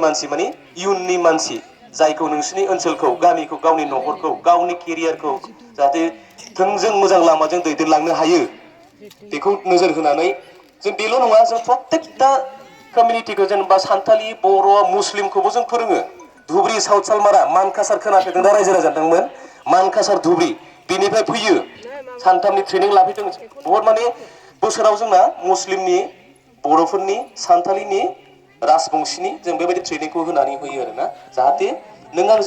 मानसि माने इयुननि मानसि जायखौ नोंसिनि ओनसोलखौ गामिखौ गावनि न'खरखौ गावनि केरियारखौ जाहाथे थोंजों मोजां लामाजों दैदेनलांनो हायो बेखौ नोजोर होनानै जों बेल' नङा जों प्रत्येकटा कमिउनिटिखौ जेनेबा सान्थालि बर' मुस्लिमखौबो जों फोरोङो धुबुरी साउथ सालमारा मानकासार खोनाफेरदों दा रायजो राजादोंमोन मानकासार धुबुरी बेनिफ्राय फैयो सानथामनि ट्रेनिं लाफैदों बहुत माने बोसोराव जोंना मुस्लिमनि बर'फोरनि सान्थालिनि राजबंशिनि जों बेबायदि ट्रेनिंखौ होनानै होयो आरोना जाहाथे नों आं